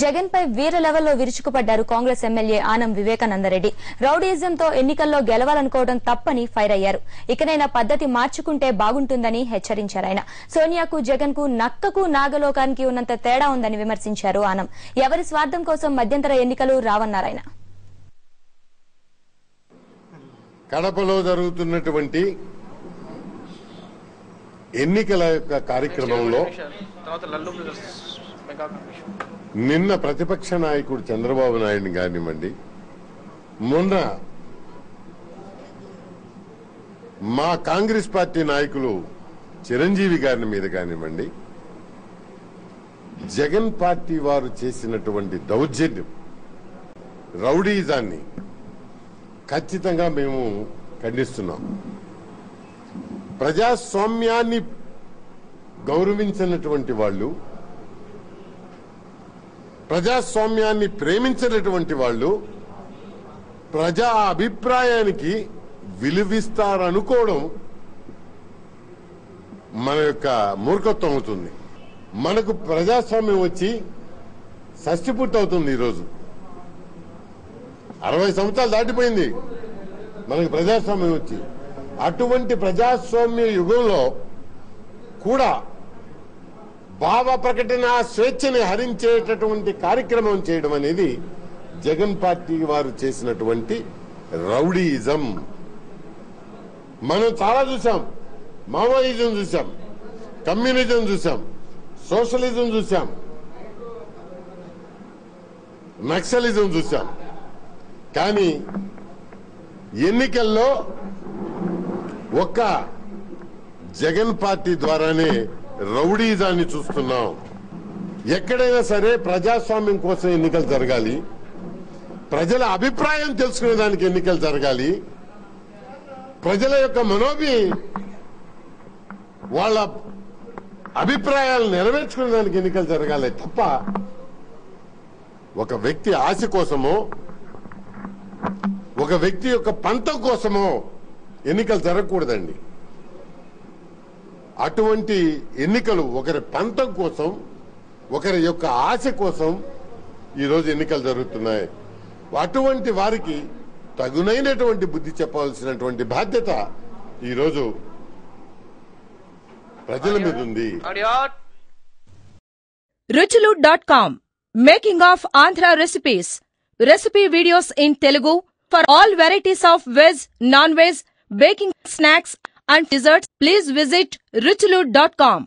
జగన్ పై వీర లెవెల్లో విరుచుకుపడ్డారు కాంగ్రెస్ ఎమ్మెల్యే ఆనం వివేకానందరెడ్డి. రౌడీజంతో ఎన్నికల్లో గెలవాలనుకోవడం తప్పని ఫైర్ అయ్యారు. ఇకనైనా పద్దతి మార్చుకుంటే బాగుంటుందని హెచ్చరించారు ఆయన. సోనియాకు, జగన్ కు, నక్కకు, నాగలోకానికి ఉన్నంత తేడా ఉందని విమర్శించారు ఆనం. ఎవరి స్వార్థం కోసం మధ్యంతర ఎన్నికలు రావన్నారాయన. కడపలో జరుగుతున్నటువంటి ఎన్నికల యొక్క కార్యక్రమంలో నిన్న ప్రతిపక్ష నాయకుడు చంద్రబాబు నాయుడు కానివ్వండి, మొన్న మా కాంగ్రెస్ పార్టీ నాయకులు చిరంజీవి గారి మీద కానివ్వండి, జగన్ పార్టీ వారు చేసినటువంటి దౌర్జన్యం, రౌడీజాన్ని ఖచ్చితంగా మేము ఖండిస్తున్నాం. ప్రజాస్వామ్యాన్ని గౌరవించినటువంటి వాళ్ళు, ప్రజాస్వామ్యాన్ని ప్రేమించినటువంటి వాళ్ళు ప్రజా అభిప్రాయానికి విలువిస్తారనుకోవడం మన యొక్క మూర్ఖత్వం అవుతుంది. మనకు ప్రజాస్వామ్యం వచ్చి షష్ఠి పూర్తవుతుంది. ఈరోజు 60 సంవత్సరాలు దాటిపోయింది మనకు ప్రజాస్వామ్యం వచ్చి. అటువంటి ప్రజాస్వామ్య యుగంలో కూడా భావ ప్రకటన స్వేచ్ఛని హరించేటటువంటి కార్యక్రమం చేయడం అనేది జగన్ పార్టీ వారు చేసినటువంటి రౌడీయిజం. మనం చాలా చూసాం. మావోయిజం చూసాం, కమ్యూనిజం చూసాం, సోషలిజం చూసాం, నక్సలిజం చూసాం. కానీ ఎన్నికల్లో ఒక్క జగన్ పార్టీ ద్వారానే రౌడీజాన్ని చూస్తున్నాం. ఎక్కడైనా సరే ప్రజాస్వామ్యం కోసం ఎన్నికలు జరగాలి, ప్రజల అభిప్రాయం తెలుసుకునే దానికి ఎన్నికలు జరగాలి, ప్రజల యొక్క వాళ్ళ అభిప్రాయాలు నెరవేర్చుకునే దానికి ఎన్నికలు జరగాలి తప్ప ఒక వ్యక్తి ఆశ కోసమో, ఒక వ్యక్తి యొక్క పంతం కోసమో ఎన్నికలు జరగకూడదండి. అటువంటి ఎన్నికలు ఒకరి పంతం కోసం, ఒకరి యొక్క ఆశ కోసం ఈరోజు ఎన్నికలు జరుగుతున్నాయి. అటువంటి వారికి తగునైనటువంటి బుద్ధి చెప్పాల్సినటువంటి బాధ్యత ఈరోజు ప్రజల మీద ఉంది. ruchulu.com Making of Andhra recipes. Recipe videos in Telugu for all varieties of veg, non-veg, baking snacks and desserts. Please visit ruchulu.com.